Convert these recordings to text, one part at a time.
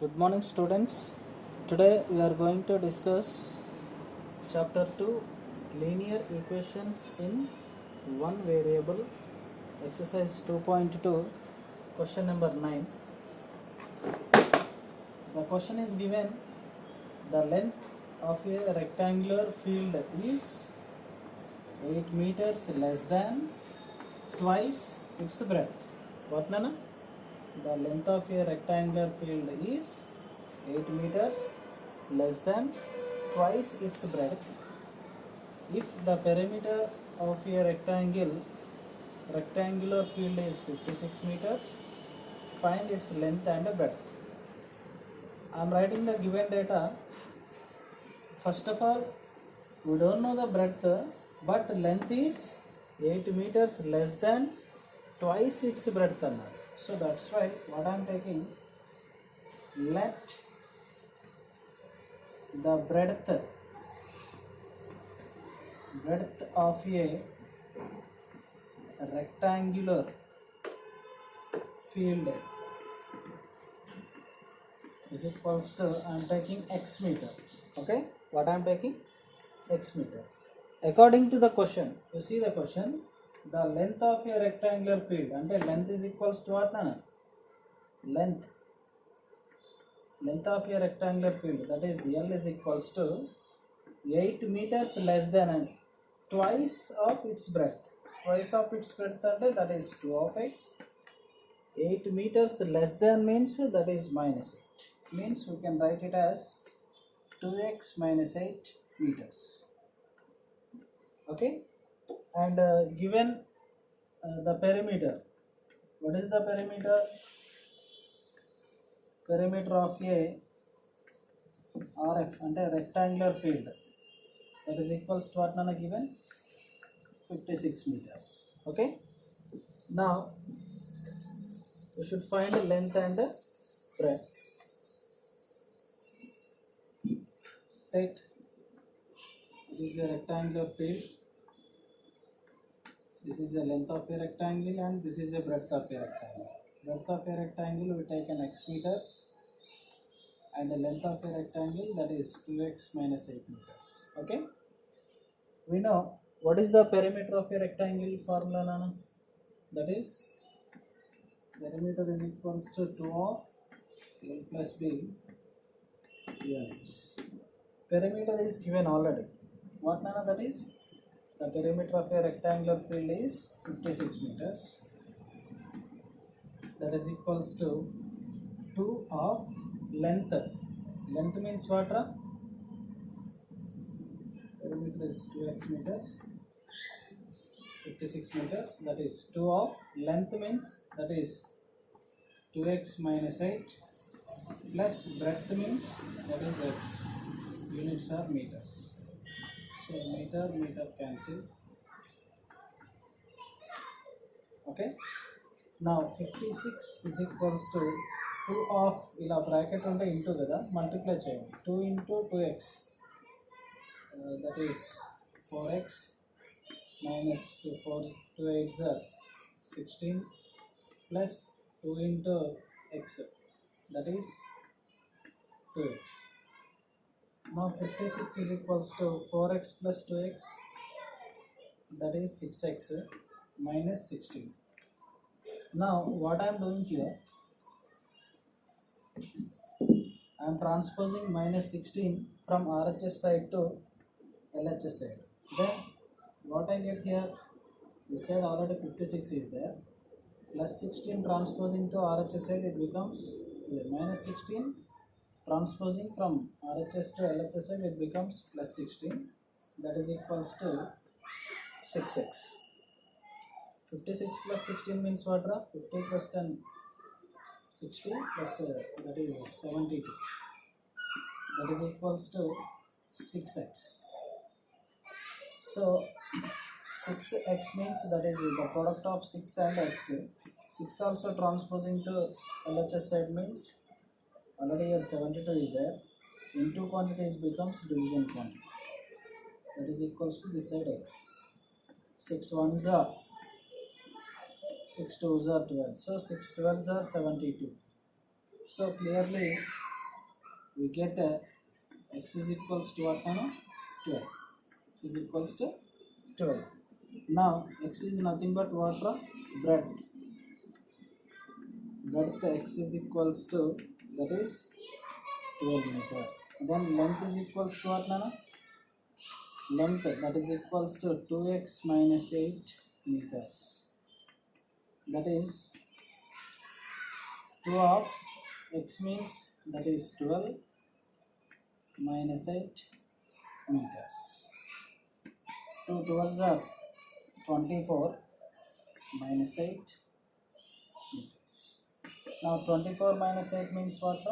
Good morning, students. Today we are going to discuss chapter 2 linear equations in one variable, exercise 2.2, question number 9. The question is given: the length of a rectangular field is 8 meters less than twice its breadth. What, Nana? The length of a rectangular field is 8 meters less than twice its breadth. If the perimeter of a rectangular field is 56 meters, find its length and breadth. I am writing the given data. First of all, we don't know the breadth, but length is 8 meters less than twice its breadth. So that's why what I am taking, let the breadth of a rectangular field is equals to, I am taking x meter. Okay, what I am taking, x meter. According to the question, you see the question, the length of a rectangular field, and length is equals to what, Nana? Length of a rectangular field, that is L, is equals to 8 meters less than and twice of its breadth. Twice of its breadth, that is 2 of x. 8 meters less than means that is minus 8. Means we can write it as 2x minus 8 meters. Okay, and given the perimeter. What is the perimeter? Perimeter of a RF and a rectangular field, that is equals to what, Nana, given 56 meters. Okay, now we should find the length and the breadth. Take, this is a rectangular field, this is the length of a rectangle, and this is the breadth of a rectangle. Breadth of a rectangle we take an x meters, and the length of a rectangle, that is 2x minus 8 meters. Okay, we know what is the perimeter of a rectangle formula, Nana? That is, perimeter is equals to 2 of L plus B units. Perimeter is given already. What, Nana? That is, the perimeter of a rectangular field is 56 meters. That is equals to 2 of length. Length means what? Perimeter is 2x meters, 56 meters. That is 2 of length means that is 2x minus 8 plus breadth means that is x. Units are meters. So meter cancel. Okay. Now 56 is equals to 2 of ila bracket unte into kada multiply cheyandi. 2 into 2x, that is 4x minus 2 8s are 16 plus 2 into x, that is 2x. Now 56 is equals to 4x plus 2x, that is 6x minus 16. Now what I am doing here, I am transposing minus 16 from RHS side to LHS side. Then what I get here, this side already 56 is there, plus 16 transposing to RHS side, it becomes here minus 16 transposing from RHS to LHS side, it becomes plus 16, that is equals to 6x. 56 plus 16 means what? 50 plus 10, 60 plus that is 72, that is equals to 6x. So 6x means that is the product of 6 and x. 6 also transposing to LHS side means already here 72 is there, into quantities becomes division quantity, that is equals to this side x. 6 ones are 6 2s are 12, so 6 12s are 72. So clearly we get x is equals to what now? 12. X is equals to 12. Now x is nothing but what? Breadth. Breadth x is equals to, that is 12 meter. Then length is equals to what now? Length, that is equals to 2x minus 8 meters. That is 2 of x means that is 12 minus 8 meters. 2 12s are 24 minus 8 meters. Now 24 minus 8 means what?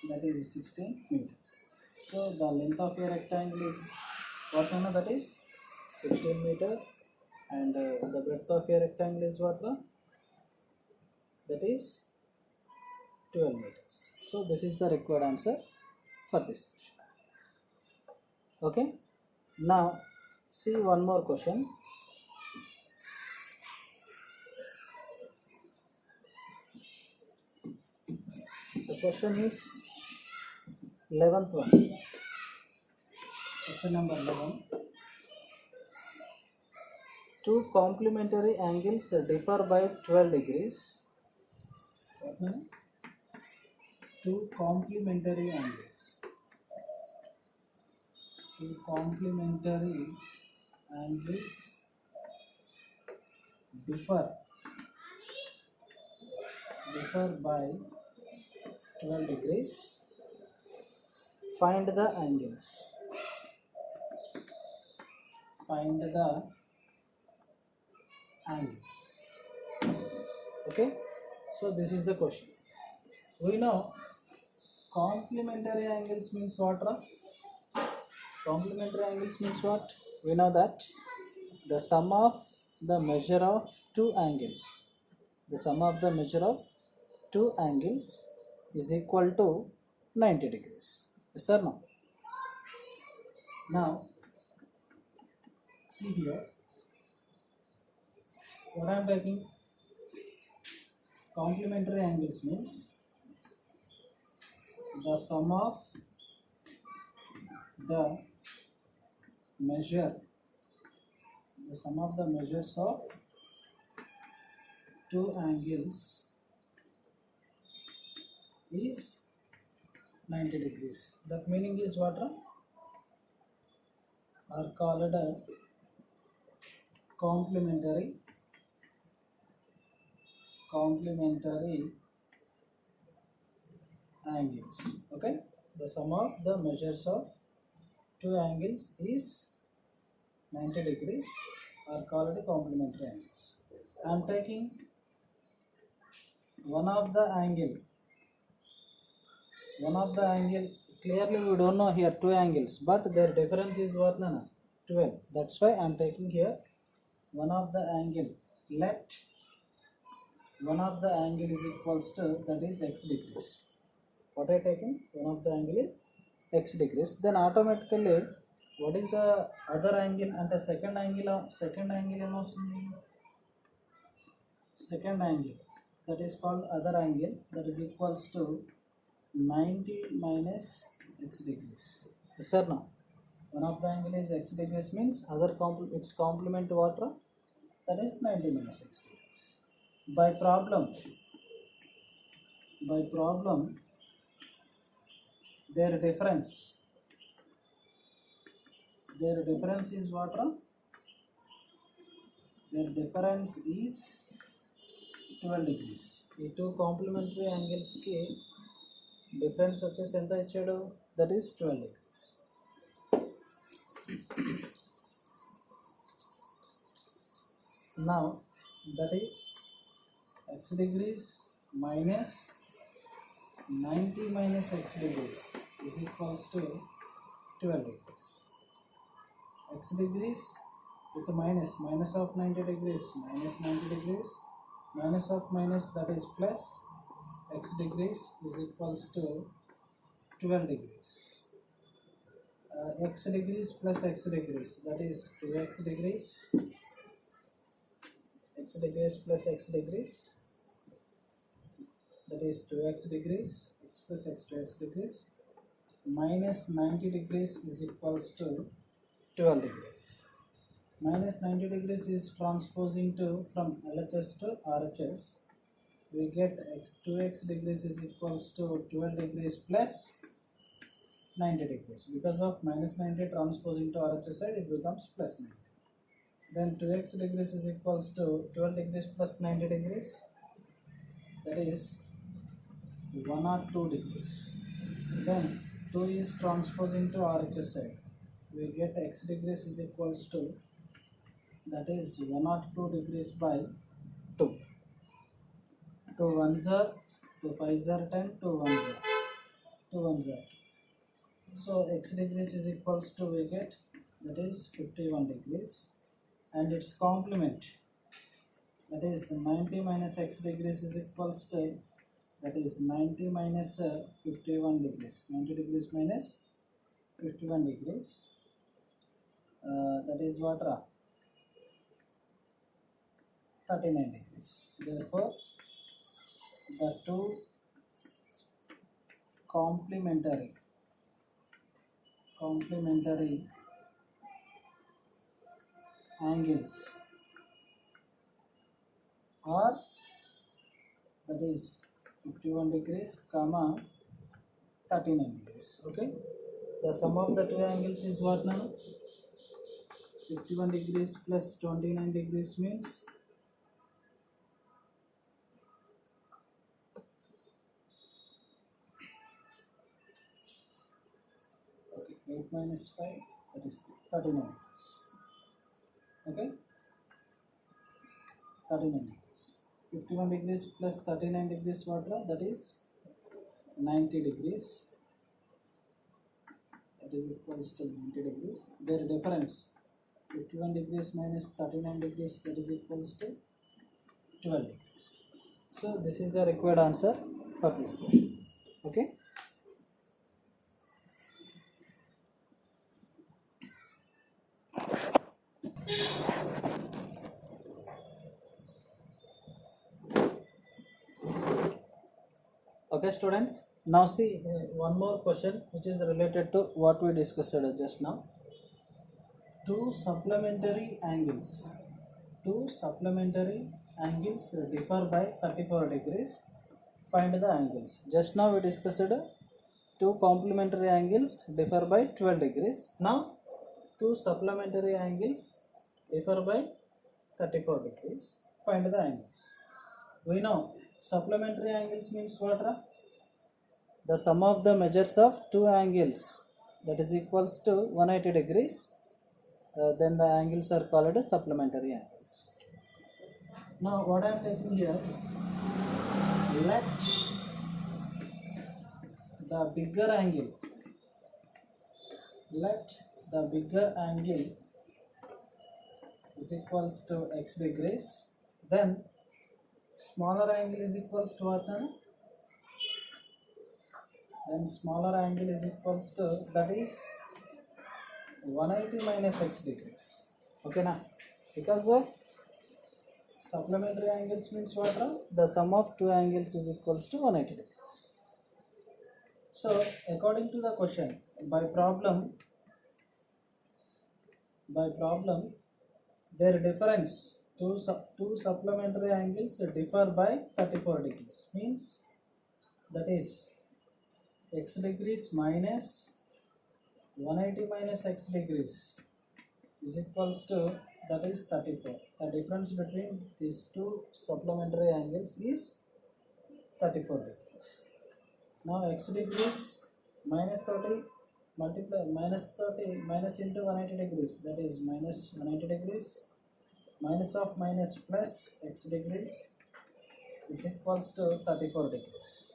That is 16 meters. So the length of your rectangle is what? That is 16 meter, and the breadth of your rectangle is what? That is 12 meters. So this is the required answer for this question. Okay. Now see one more question. The question is 11th one. Question number 11. Two complementary angles differ by 12 degrees. What mean? Two complementary angles. Two complementary angles differ by 12 degrees. Find the angles. Find the angles. Okay, so this is the question. We know complementary angles means what? Complementary angles means what? We know that the sum of the measure of two angles, the sum of the measure of two angles is equal to 90 degrees. Yes or no? Now see here, what I am taking, complementary angles means the sum of the measures of two angles is 90 degrees. That meaning is what? Are called complementary angles. Okay, the sum of the measures of two angles is 90 degrees, are called complementary angles. I am taking one of the angle, clearly we don't know here two angles, but their difference is what? 12. That's why I am taking here one of the angle. Let one of the angle is equals to, that is x degrees. What I taken? One of the angle is x degrees. Then automatically what is the other angle? And the second angle second angle that is called other angle, that is equals to 90 minus x degrees. Yes or no? One of the angle is x degrees means other its complement what? That is 90 minus x degrees. By problem their difference is what? Their difference is 12 degrees. ఈ two complementary angles కి difference వచ్చేసి ఎంత ఇచ్చాడు? That is 12 degrees. Now that is x degrees minus 90 minus x degrees is equals to 12 degrees. X degrees with minus of 90 degrees minus 90 degrees, minus of minus, that is plus, x degrees is equals to 12 degrees. X degrees plus x degrees, that is 2x degrees. X degrees plus x degrees, that is 2x degrees. X plus x 2x degrees minus 90 degrees is equals to 12 degrees. Minus 90 degrees is transposing to from LHS to RHS. We get 2x degrees is equals to 12 degrees plus 90 degrees. Because of minus 90 transposing to RHS side, it becomes plus 90. Then 2x degrees is equals to 12 degrees plus 90 degrees. That is 102 degrees. Then 2 is transposing to RHS side. We get x degrees is equals to, that is 102 degrees by 2. 2 1s are, 2 5s are 10, 2 1s are, 2 1s are. So x degrees is equals to, we get, that is 51 degrees, and its complement, that is 90 minus x degrees is equals to, that is 90 minus 51 degrees. 90 degrees minus 51 degrees, that is what, 39 degrees. Therefore the two complementary angles are, that is 51 degrees comma 39 degrees. Okay, the sum of the two angles is what now? 51 degrees plus 29 degrees means okay, 8 minus 5, that is 39 degrees. Okay, 39 degrees. 51 degrees plus 39 degrees what? That is 90 degrees. That is equals to 90 degrees. Their difference, 51 degrees minus 39 degrees, that is equals to 12 degrees. So this is the required answer for this question. Okay. Okay students, now see one more question which is related to what we discussed just now. Two supplementary angles differ by 34 degrees. Find the angles. Just now we discussed two complementary angles differ by 12 degrees. Now two supplementary angles differ by 34 degrees. Find the angles. We know supplementary angles means what? The sum of the measures of two angles, that is equals to 180 degrees. Then the angles are called supplementary angles. Now what I am taking here, let the bigger angle is equals to x degrees, then smaller angle is equals to what? Then smaller angle is equals to, that is 180 minus x degrees. Okay now, because of supplementary angles means what? The sum of two angles is equals to 180 degrees. So according to the question, by problem their difference, two supplementary angles differ by 34 degrees, means that is x degrees minus 180 minus x degrees is equals to, that is 34. The difference between these two supplementary angles is 34 degrees. Now x degrees minus 30 multiply minus into 180 degrees, that is minus 180 degrees, minus of minus plus x degrees is equals to 34 degrees.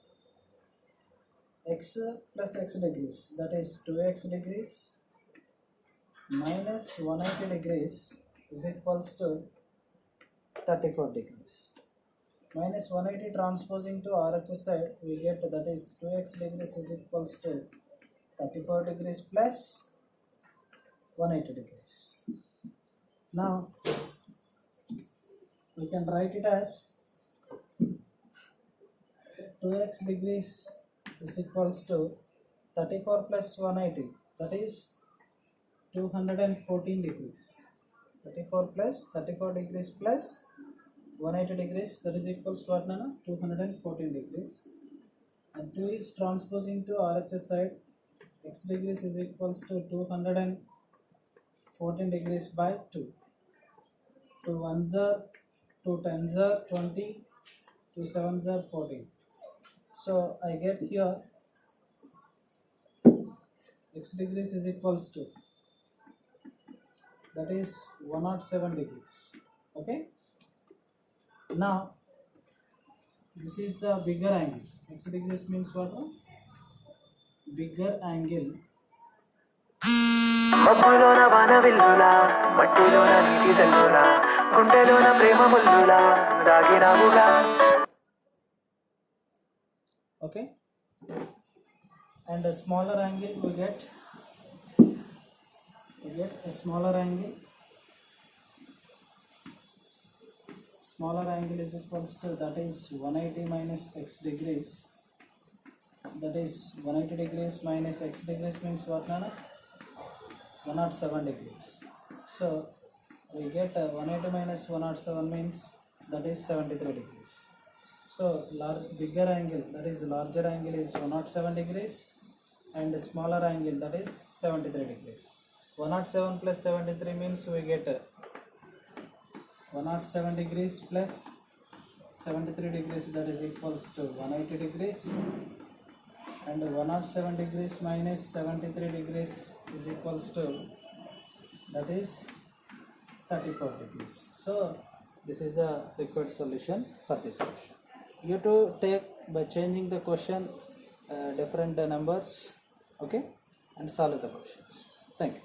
X plus x degrees, that is 2x degrees minus 180 degrees is equals to 34 degrees. Minus 180 transposing to RHS side, we get, that is 2x degrees is equals to 34 degrees plus 180 degrees. Now we can write it as 2x degrees is equals to 34 plus 180, that is 214 degrees. 34 plus 34 degrees plus 180 degrees, that is equals to what, Nana? 214 degrees. And 2 is transposing to RHS side. X degrees is equals to 214 degrees by 2. 2 1s are 2 10s are 20, 2 7s are 14. So I get here x degrees is equals to, that is 107 degrees. Okay. Now this is the bigger angle. X degrees means what? Bigger angle. మబ్బులోన వానవిల్లులా మట్టిలోన నీటి జల్లులా గుండెలోన ప్రేమ ముల్లులా దాగినావుగా. Okay, and a smaller angle we get a smaller angle. Smaller angle is equals to, that is 180 minus x degrees, that is 180 degrees minus x degrees means what, Nana? 107 degrees. So we get 180 minus 107 means that is 73 degrees. So bigger angle, that is larger angle, is 107 degrees, and smaller angle, that is 73 degrees. 107 plus 73 means we get 107 degrees plus 73 degrees, that is equals to 180 degrees, and 107 degrees minus 73 degrees is equals to, that is 34 degrees. So this is the required solution for this question. You to take by changing the question different numbers, okay, and solve the questions. Thank you.